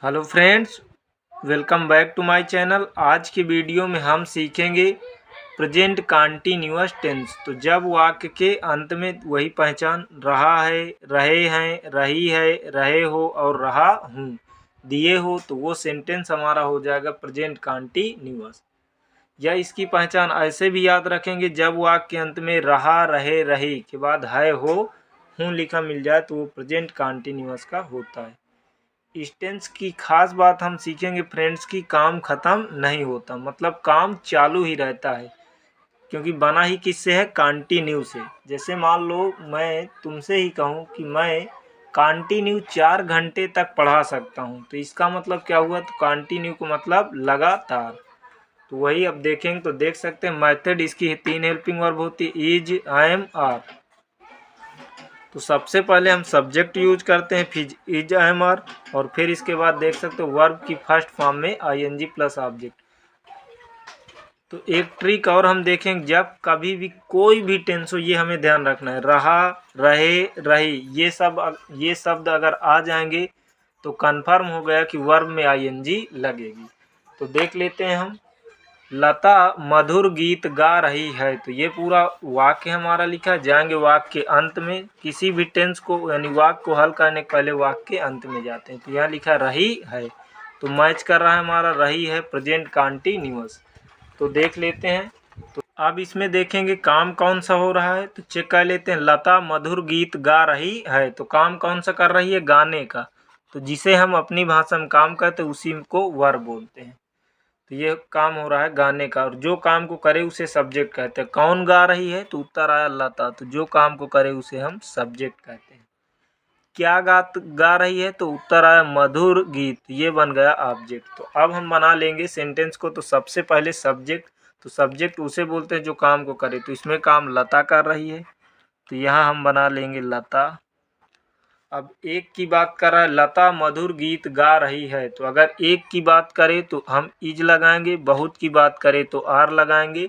Hello friends, welcome back to my channel. आज की video में हम सीखेंगे प्रेजेंट कंटीन्यूअस टेंस। तो जब वाक्य के अंत में वही पहचान रहा है, रहे हैं, रही है, रहे हो और रहा हूँ दिए हो तो वो सेंटेंस हमारा हो जाएगा प्रेजेंट कंटीन्यूअस। या इसकी पहचान ऐसे भी याद रखेंगे, जब वाक्य के अंत में रहा, रहे, रही के बाद है, हो, हूँ लिखा मिल जाए तो वो प्रेजेंट कंटीन्यूअस का होता है। इस टेंस की खास बात हम सीखेंगे फ्रेंड्स की काम खत्म नहीं होता, मतलब काम चालू ही रहता है, क्योंकि बना ही किससे है, कंटिन्यू से। जैसे मान लो मैं तुमसे ही कहूँ कि मैं कंटिन्यू 4 घंटे तक पढ़ा सकता हूँ, तो इसका मतलब क्या हुआ, तो कंटिन्यू को मतलब लगातार। तो वही अब देखेंगे तो देख सकते हैं मेथड इसकी 3 हेल्पिंग वर्ब होती है, इज, एम, आर। तो सबसे पहले हम सब्जेक्ट यूज करते हैं, फिर इज, एम, आर, और फिर इसके बाद देख सकते हो वर्ब की फर्स्ट फॉर्म में आईएनजी प्लस ऑब्जेक्ट। तो एक ट्रिक और हम देखेंगे, जब कभी भी कोई भी टेंस हो ये हमें ध्यान रखना है, रहा, रहे, रही, ये शब्द अगर आ जाएंगे तो कंफर्म हो गया कि वर्ब में आईएनजी लगेगी। तो देख लेते हैं हम, लता मधुर गीत गा रही है, तो ये पूरा वाक्य हमारा लिखा है। जाएंगे वाक्य के अंत में, किसी भी टेंस को यानी वाक्य को हल करने के पहले वाक्य के अंत में जाते हैं। तो यहाँ लिखा रही है, तो मैच कर रहा है हमारा रही है प्रेजेंट कंटीन्यूअस। तो देख लेते हैं। तो अब इसमें देखेंगे काम कौन सा हो रहा है, तो चेक कर लेते हैं। लता मधुर गीत गा रही है, तो काम कौन सा कर रही है, गाने का। तो जिसे हम अपनी भाषा में काम करते हैं उसी को वर्ब बोलते हैं। तो ये काम हो रहा है गाने का, और जो काम को करे उसे सब्जेक्ट कहते हैं। कौन गा रही है, तो उत्तर आया लता, तो जो काम को करे उसे हम सब्जेक्ट कहते हैं। क्या गा रही है, तो उत्तर आया मधुर गीत, ये बन गया ऑब्जेक्ट। तो अब हम बना लेंगे सेंटेंस को। तो सबसे पहले सब्जेक्ट, तो सब्जेक्ट उसे बोलते हैं जो काम को करे, तो इसमें काम लता कर रही है, तो यहाँ हम बना लेंगे लता। अब एक की बात कर रहा है, लता मधुर गीत गा रही है, तो अगर एक की बात करें तो हम इज लगाएंगे, बहुत की बात करें तो आर लगाएंगे,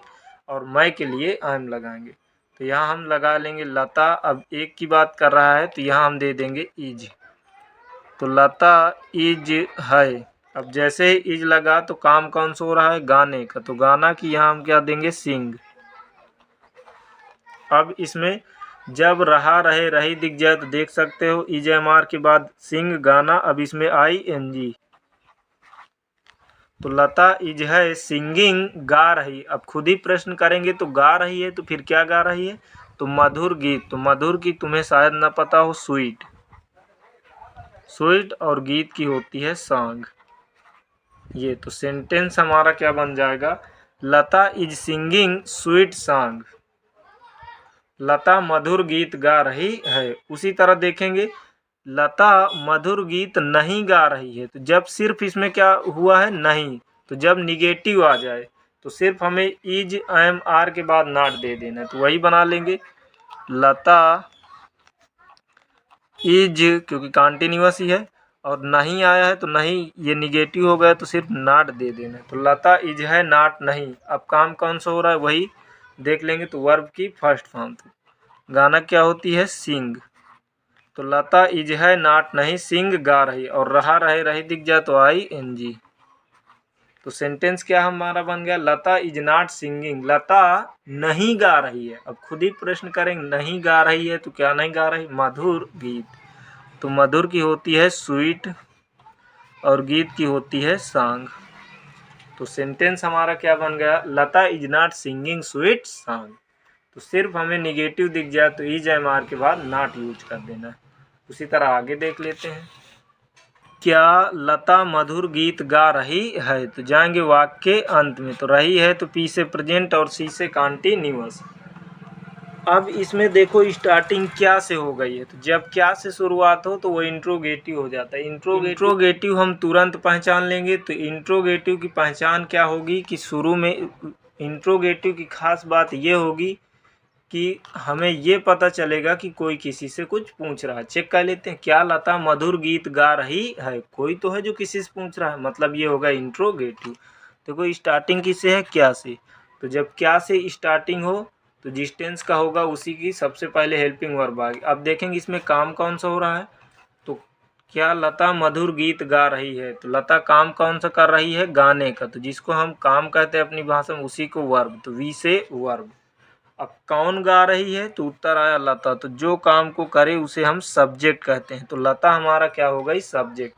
और मैं के लिए एम लगाएंगे। तो यहाँ हम लगा लेंगे लता। अब एक की बात कर रहा है तो यहाँ हम दे देंगे इज, तो लता इज है। अब जैसे ही इज लगा तो काम कौन सा हो रहा है, गाने का, तो गाना की यहाँ हम क्या देंगे, सिंग। अब इसमें जब रहा, रहे, रही दिख जाए तो देख सकते हो इज, एम, आर के बाद सिंग, गाना। अब इसमें आई एन जी, तो लता इज है सिंगिंग, गा रही। अब खुद ही प्रश्न करेंगे, तो गा रही है तो फिर क्या गा रही है, तो मधुर गीत। तो मधुर की तुम्हें शायद ना पता हो, स्वीट, स्वीट, और गीत की होती है सॉन्ग। ये तो सेंटेंस हमारा क्या बन जाएगा, लता इज सिंगिंग स्वीट सॉन्ग, लता मधुर गीत गा रही है। उसी तरह देखेंगे, लता मधुर गीत नहीं गा रही है, तो जब सिर्फ इसमें क्या हुआ है, नहीं, तो जब निगेटिव आ जाए तो सिर्फ हमें इज, एम, आर के बाद नॉट दे देना है, तो वही बना लेंगे लता इज, क्योंकि कंटिन्यूअस ही है, और नहीं आया है तो नहीं, ये निगेटिव हो गया तो सिर्फ नॉट दे देना है। तो लता इज है, नॉट नहीं। अब काम कौन सा हो रहा है, वही देख लेंगे। तो वर्ब की फर्स्ट फॉर्म, तो गाना क्या होती है, सिंग। तो लता इज है, नॉट नहीं, सिंग गा रही, और रहा, रहे, रही दिख जाए तो आई एन जी। तो सेंटेंस क्या हमारा बन गया, लता इज नॉट सिंगिंग, लता नहीं गा रही है। अब खुद ही प्रश्न करेंगे, नहीं गा रही है तो क्या नहीं गा रही, मधुर गीत। तो मधुर की होती है स्वीट, और गीत की होती है सॉन्ग। तो सेंटेंस हमारा क्या बन गया, Lata is not singing sweet song. तो सिर्फ हमें निगेटिव दिख जाए तो इज, एम, आर के बाद नॉट यूज कर देना है। उसी तरह आगे देख लेते हैं, क्या लता मधुर गीत गा रही है, तो जाएंगे वाक्य के अंत में। तो रही है तो पी से प्रेजेंट और सी से कंटीन्यूअस। अब इसमें देखो स्टार्टिंग क्या से हो गई है, तो जब क्या से शुरुआत हो तो वो इंट्रोगेटिव हो जाता है। इंट्रोगेटिव हम तुरंत पहचान लेंगे। तो इंट्रोगेटिव की पहचान क्या होगी कि शुरू में इंट्रोगेटिव की खास बात ये होगी कि हमें ये पता चलेगा कि कोई किसी से कुछ पूछ रहा है। चेक कर लेते हैं, क्या लता मधुर गीत गा रही है, कोई तो है जो किसी से पूछ रहा है, मतलब ये होगा इंट्रोगेटिव। देखो स्टार्टिंग किससे है, क्या से। तो जब क्या से स्टार्टिंग हो तो जिस टेंस का होगा उसी की सबसे पहले हेल्पिंग वर्ब आ गई। अब देखेंगे इसमें काम कौन सा हो रहा है, तो क्या लता मधुर गीत गा रही है? तो लता काम कौन सा कर रही है? गाने का। तो जिसको हम काम कहते हैं अपनी भाषा में उसी को वर्ब, तो वी से वर्ब। अब कौन गा रही है? तो उत्तर आया लता। तो जो काम को करे उसे हम सब्जेक्ट कहते हैं। तो लता हमारा क्या हो गई? सब्जेक्ट।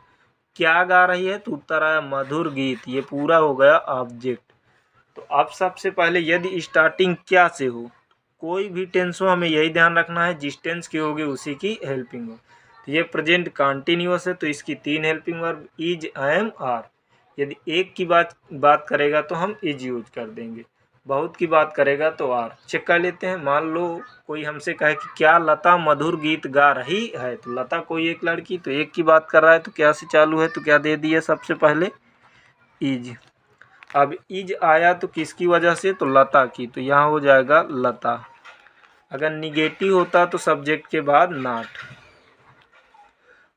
क्या गा रही है? तो उत्तर आया मधुर गीत। ये पूरा हो गया ऑब्जेक्ट। तो अब सबसे पहले यदि स्टार्टिंग क्या से हो, कोई भी टेंस हो, हमें यही ध्यान रखना है जिस टेंस की होगी उसी की हेल्पिंग हो। तो ये प्रेजेंट कंटिन्यूअस है तो इसकी 3 helping verb is, am, are. यदि एक की बात करेगा तो हम इज यूज कर देंगे, बहुत की बात करेगा तो आर। चेक कर लेते हैं। मान लो कोई हमसे कहे कि क्या लता मधुर गीत गा रही है? तो लता कोई एक लड़की, तो एक की बात कर रहा है तो क्या से चालू है? तो क्या दे दिया सबसे पहले? इज। अब इज आया तो किसकी वजह से? तो लता की। तो यहाँ हो जाएगा लता। अगर निगेटिव होता तो सब्जेक्ट के बाद नॉट।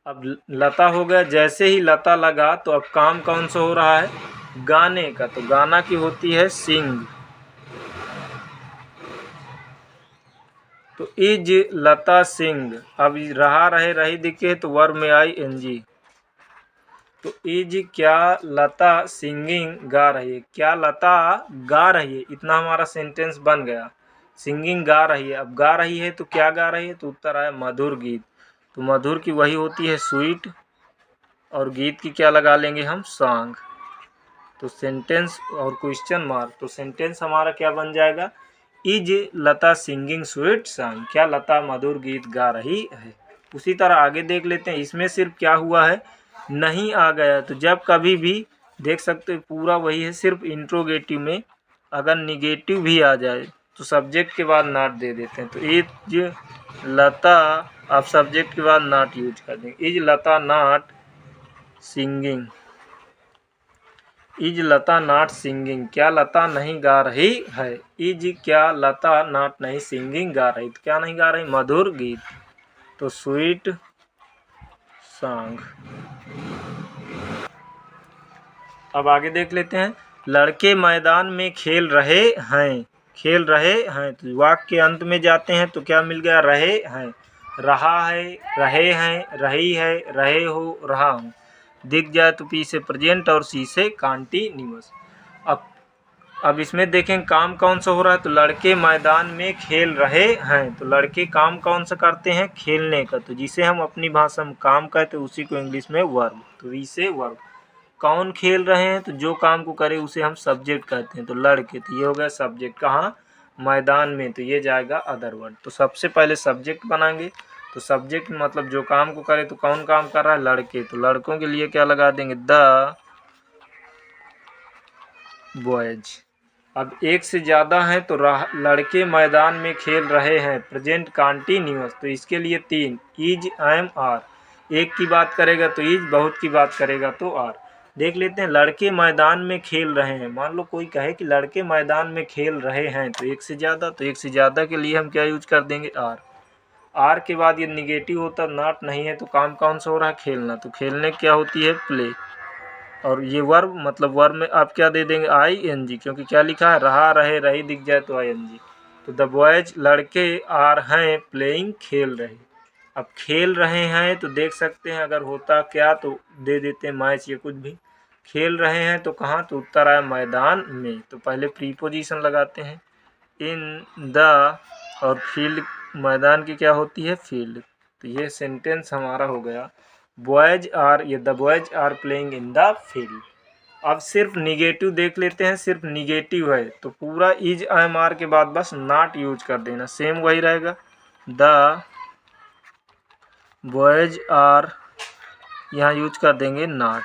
अब लता हो गया। जैसे ही लता लगा तो अब काम कौन सा हो रहा है? गाने का। तो गाना की होती है सिंग। तो इज लता सिंग। अब रहा रहे रही दिखे तो वर्ब में आई एनजी। तो इज क्या लता सिंगिंग गा रही है? क्या लता गा रही है? इतना हमारा सेंटेंस बन गया। सिंगिंग गा रही है। अब गा रही है तो क्या गा रही है? तो उत्तर आया मधुर गीत। तो मधुर की वही होती है स्वीट, और गीत की क्या लगा लेंगे हम? सॉन्ग। तो सेंटेंस और क्वेश्चन मार्क। तो सेंटेंस हमारा क्या बन जाएगा? Is Lata singing sweet song. क्या लता मधुर गीत गा रही है? उसी तरह आगे देख लेते हैं। इसमें सिर्फ क्या हुआ है? नहीं आ गया। तो जब कभी भी देख सकते हो पूरा वही है, सिर्फ इंट्रोगेटिव में अगर निगेटिव भी आ जाए तो सब्जेक्ट के बाद नॉट दे देते हैं। तो इज लता, आप सब्जेक्ट के बाद नॉट यूज कर देंगे। Is Lata not singing. Is Lata not singing. क्या लता नहीं गा रही है? इज क्या लता नॉट नहीं सिंगिंग गा रही? तो क्या नहीं गा रही? मधुर गीत। तो स्वीट सॉन्ग। अब आगे देख लेते हैं। लड़के मैदान में खेल रहे हैं। खेल रहे हैं तो वाक्य के अंत में जाते हैं तो क्या मिल गया? रहे हैं, रहा है, रहे हैं, रही है, रहे हो, रहा हूँ। दिख जाए तो पी से प्रेजेंट और सी से कंटीन्यूअस। अब इसमें देखें काम कौन सा हो रहा है? तो लड़के मैदान में खेल रहे हैं। तो लड़के काम कौन सा करते हैं? खेलने का। तो जिसे हम अपनी भाषा में काम कहते हैं उसी को इंग्लिश में वर्ब। तो वी से वर्ब। कौन खेल रहे हैं? तो जो काम को करे उसे हम सब्जेक्ट कहते हैं। तो लड़के, तो ये हो गया सब्जेक्ट। कहाँ? मैदान में। तो ये जाएगा अदर वर्ड। तो सबसे पहले सब्जेक्ट बनाएंगे। तो सब्जेक्ट मतलब जो काम को करे। तो कौन काम कर रहा है? लड़के। तो लड़कों के लिए क्या लगा देंगे? The boys. अब एक से ज़्यादा है तो लड़के मैदान में खेल रहे हैं, प्रेजेंट कंटीन्यूअस। तो इसके लिए 3 इज, एम, आर। एक की बात करेगा तो इज, बहुत की बात करेगा तो आर। देख लेते हैं। लड़के मैदान में खेल रहे हैं। मान लो कोई कहे कि लड़के मैदान में खेल रहे हैं तो एक से ज़्यादा। तो एक से ज़्यादा के लिए हम क्या यूज कर देंगे? आर। आर के बाद ये निगेटिव होता, नॉट नहीं है तो काम कौन सा हो रहा है? खेलना। तो खेलने क्या होती है? प्ले। और ये वर्ब मतलब वर्ब में आप क्या दे देंगे? आई एन जी, क्योंकि क्या लिखा है? रहा, रहे, रही दिख जाए तो आई एन जी। तो द बॉयज लड़के आर हैं प्लेइंग खेल रहे। अब खेल रहे हैं तो देख सकते हैं अगर होता क्या तो दे देते हैं मैच या कुछ भी। खेल रहे हैं तो कहाँ? तो उत्तर आया मैदान में। तो पहले प्रीपोजिशन लगाते हैं इन द, और फील्ड मैदान की क्या होती है? फील्ड। तो ये सेंटेंस हमारा हो गया बॉयज आर, ये the boys are playing in the field. अब सिर्फ निगेटिव देख लेते हैं। सिर्फ निगेटिव है तो पूरा इज, एम, आर के बाद बस नॉट यूज कर देना। सेम वही रहेगा। द बॉयज आर, यहाँ यूज कर देंगे not.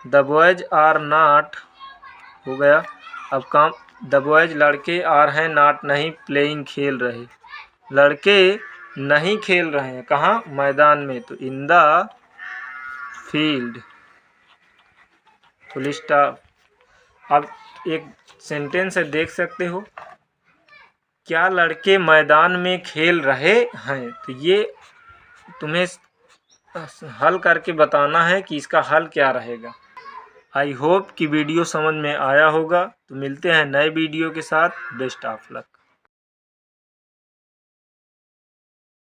The boys are not हो गया। अब काम द बॉयज लड़के आर हैं नॉट नहीं प्लेइंग खेल रहे। लड़के नहीं खेल रहे हैं कहाँ? मैदान में। तो इन द फील्ड, फुल स्टॉप। अब एक सेंटेंस है देख सकते हो। क्या लड़के मैदान में खेल रहे हैं? तो ये तुम्हें हल करके बताना है कि इसका हल क्या रहेगा। आई होप कि वीडियो समझ में आया होगा। तो मिलते हैं नए वीडियो के साथ। Best of luck.